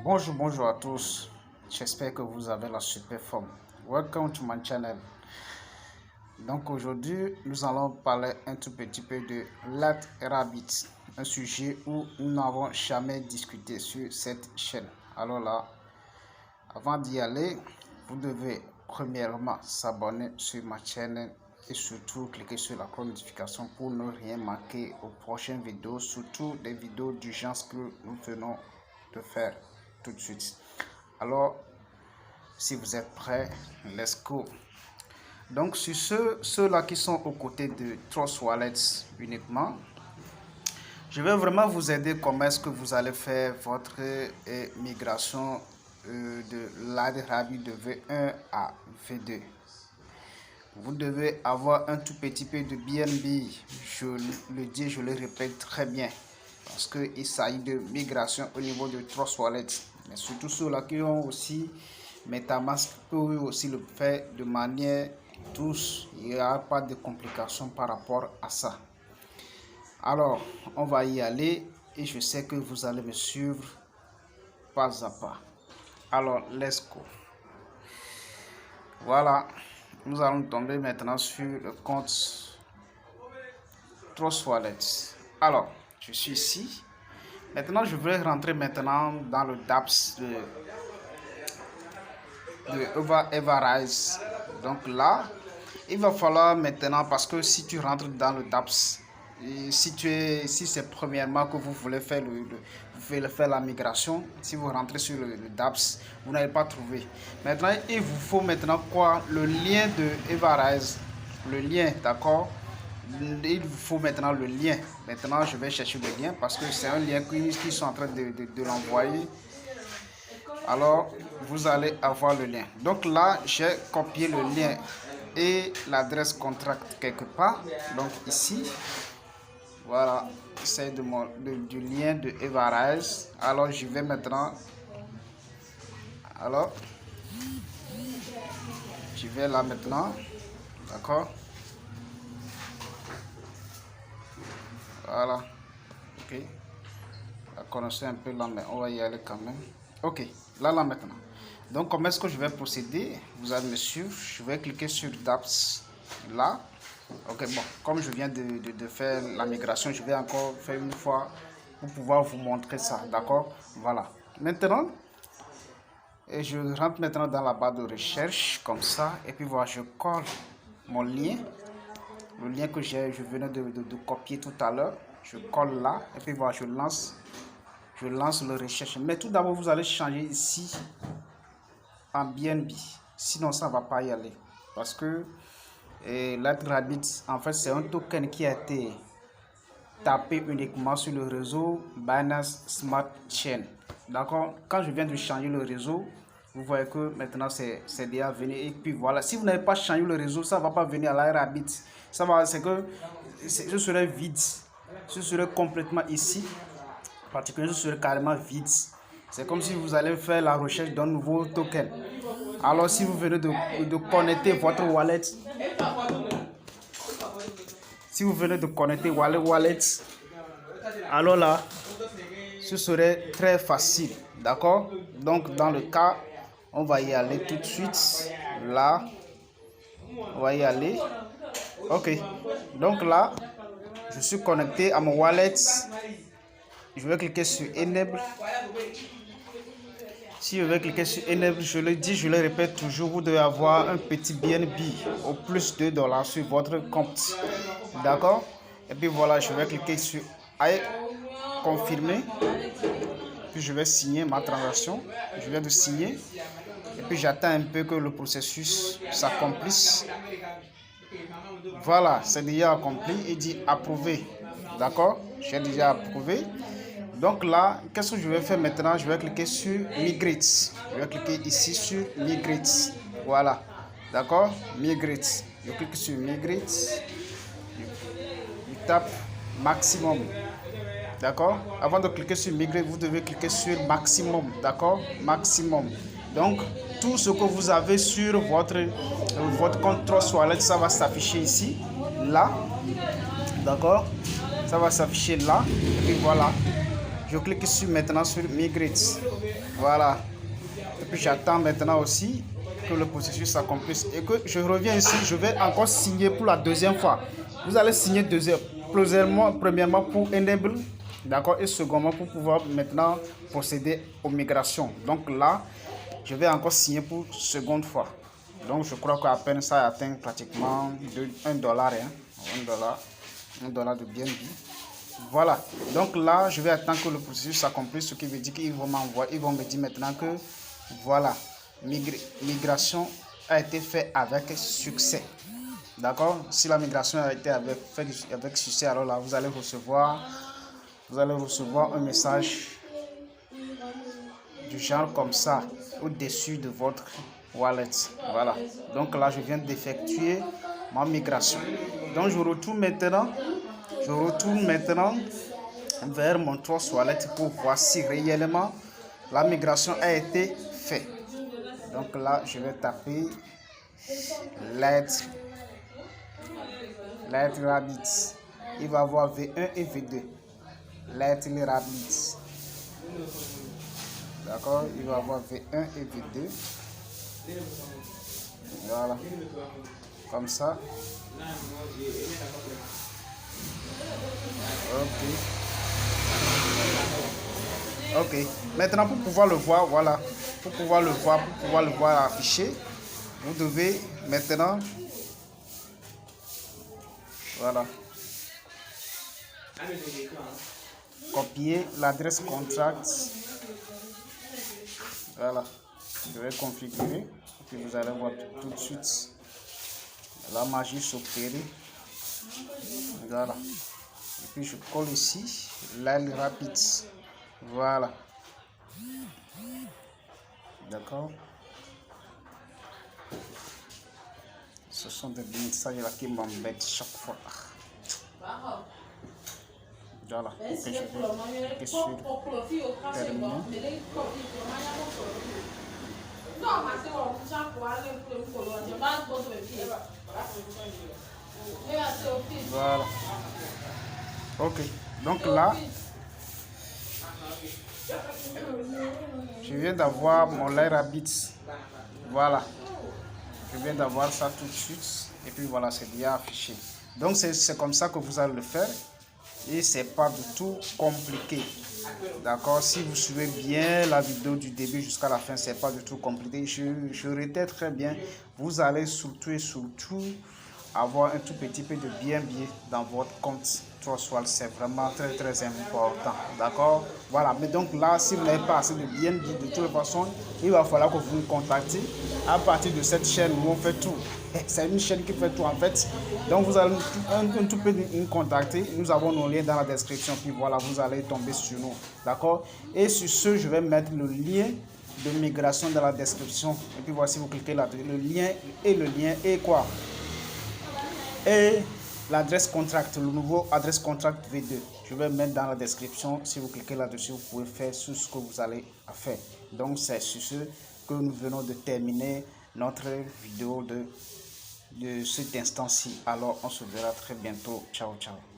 Bonjour à tous. J'espère que vous avez la super forme. Welcome to my channel. Donc aujourd'hui, nous allons parler un tout petit peu de White Rabbit, un sujet où nous n'avons jamais discuté sur cette chaîne. Alors là, avant d'y aller, vous devez premièrement s'abonner sur ma chaîne et surtout cliquer sur la cloche de notification pour ne rien manquer aux prochaines vidéos, surtout des vidéos d'urgence que nous venons de faire tout de suite. Alors, si vous êtes prêts, let's go. Donc, sur ceux-là qui sont aux côtés de Trust Wallet uniquement, je vais vraiment vous aider comment est-ce que vous allez faire votre migration de White Rabbit de V1 à V2. Vous devez avoir un tout petit peu de BNB, je le dis, je le répète très bien, parce qu'il s'agit de migration au niveau de Trust Wallet. Mais surtout ceux-là qui ont aussi MetaMask peuvent aussi le faire de manière douce, il n'y a pas de complications par rapport à ça. Alors, on va y aller et je sais que vous allez me suivre pas à pas. Alors, let's go. Voilà, nous allons tomber maintenant sur le compte Trust Wallet. Alors, je suis ici. Maintenant, je vais rentrer maintenant dans le DApps de Everrise. Donc là, il va falloir maintenant, parce que si tu rentres dans le DApps, si c'est premièrement que vous voulez faire la migration, si vous rentrez sur le DApps, vous n'allez pas trouver. Maintenant, il vous faut maintenant quoi? Le lien de Everrise, le lien, d'accord? Il vous faut maintenant le lien. Maintenant, je vais chercher le lien parce que c'est un lien qu'ils sont en train de l'envoyer. Alors, vous allez avoir le lien. Donc là, j'ai copié le lien et l'adresse contract quelque part. Donc ici, voilà, c'est du lien de Everrise. Alors, je vais maintenant. Alors, je vais là maintenant. D'accord. Voilà. Ok. La connaissance un peu là, mais on va y aller quand même. Ok. Là maintenant. Donc, comment est-ce que je vais procéder? Vous allez me suivre. Je vais cliquer sur DApps là. Ok, bon, comme je viens de faire la migration, je vais encore faire une fois pour pouvoir vous montrer ça, d'accord? Voilà. Maintenant, je rentre maintenant dans la barre de recherche, comme ça, et puis voilà, je colle mon lien, le lien que je venais de copier tout à l'heure, je colle là, et puis voilà, je lance le recherche. Mais tout d'abord, vous allez changer ici en BNB, sinon ça va pas y aller, parce que White Rabbit, en fait, c'est un token qui a été tapé uniquement sur le réseau Binance Smart Chain. D'accord? Quand je viens de changer le réseau, vous voyez que maintenant c'est déjà venu. Et puis voilà, si vous n'avez pas changé le réseau, ça ne va pas venir à White Rabbit. Ça va, c'est que ce serait vide. Ce serait complètement ici. Particulièrement, ce serait carrément vide. C'est comme si vous allez faire la recherche d'un nouveau token. Alors, si vous venez de connecter votre wallet, wallet, alors là, ce serait très facile, d'accord? Donc, dans le cas, on va y aller tout de suite. Là, on va y aller. Ok, donc là, je suis connecté à mon wallet. Je vais cliquer sur Enable. Si je vais cliquer sur Enable, je le dis, je le répète toujours, vous devez avoir un petit BNB au plus de $2 sur votre compte. D'accord? Et puis voilà, je vais cliquer sur confirmer. Puis je vais signer ma transaction. Je viens de signer. Et puis j'attends un peu que le processus s'accomplisse. Voilà, c'est déjà accompli. Il dit approuvé. D'accord? J'ai déjà approuvé. Donc là, qu'est-ce que je vais faire maintenant? Je vais cliquer sur Migrate. Je vais cliquer ici sur Migrate. Voilà. D'accord? Migrate. Je clique sur Migrate. Je tape maximum. D'accord? Avant de cliquer sur Migrate, vous devez cliquer sur maximum. D'accord? Maximum. Donc, tout ce que vous avez sur votre compte Trust Wallet, ça va s'afficher ici. Là. D'accord? Ça va s'afficher là. Et puis voilà. Je clique maintenant sur Migrate. Voilà. Et puis j'attends maintenant aussi que le processus s'accomplisse. Et que je reviens ici, je vais encore signer pour la deuxième fois. Vous allez signer premièrement pour Enable, d'accord, et secondement pour pouvoir maintenant procéder aux migrations. Donc là, je vais encore signer pour seconde fois. Donc je crois qu'à peine ça atteint pratiquement $1, hein, $1 de BNB. Voilà, donc là je vais attendre que le processus s'accomplisse, ce qui veut dire qu'ils vont m'envoyer, ils vont me dire maintenant que voilà, migration a été faite avec succès. D'accord, si la migration a été faite avec succès, alors là vous allez recevoir un message du genre comme ça au-dessus de votre wallet. Voilà, donc là je viens d'effectuer ma migration. Donc je retourne maintenant vers mon Trust Wallet pour voir si réellement la migration a été faite. Donc là je vais taper lettre Rabbit. Il va avoir V1 et V2. Lettre Rabbit. D'accord, il va avoir V1 et V2. Voilà, comme ça. Ok, maintenant pour pouvoir le voir, voilà, pour pouvoir le voir affiché, vous devez maintenant, voilà, copier l'adresse contract. Voilà, je vais configurer et puis vous allez voir tout de suite la magie s'opérer. Voilà, et puis je colle ici l'aile rapide. Voilà, d'accord. Ce sont des messages là qui m'embêtent chaque fois. Voilà, et je vais cliquer sur terminer. Voilà. Ok, donc là, je viens d'avoir mon Lair Rabbit. Voilà, je viens d'avoir ça tout de suite. Et puis voilà, c'est bien affiché. Donc c'est comme ça que vous allez le faire. Et c'est pas du tout compliqué. D'accord, si vous suivez bien la vidéo du début jusqu'à la fin, c'est pas du tout compliqué. Je répète très bien, vous allez surtout avoir un tout petit peu de BNB dans votre compte Trust Wallet. C'est vraiment très important. D'accord, voilà. Mais donc là, si vous n'avez pas assez de BNB, de toute façon, il va falloir que vous nous contactiez à partir de cette chaîne où on fait tout. C'est une chaîne qui fait tout en fait. Donc vous allez un tout peu nous contacter. Nous avons nos liens dans la description. Puis voilà, vous allez tomber sur nous. D'accord. Et sur ce, je vais mettre le lien de migration dans la description. Et puis voici, vous cliquez là, le lien et quoi. Et l'adresse contract, le nouveau adresse contract V2. Je vais mettre dans la description. Si vous cliquez là-dessus, vous pouvez faire tout ce que vous allez faire. Donc c'est sur ce que nous venons de terminer notre vidéo de cet instant-ci. Alors on se verra très bientôt. Ciao, ciao.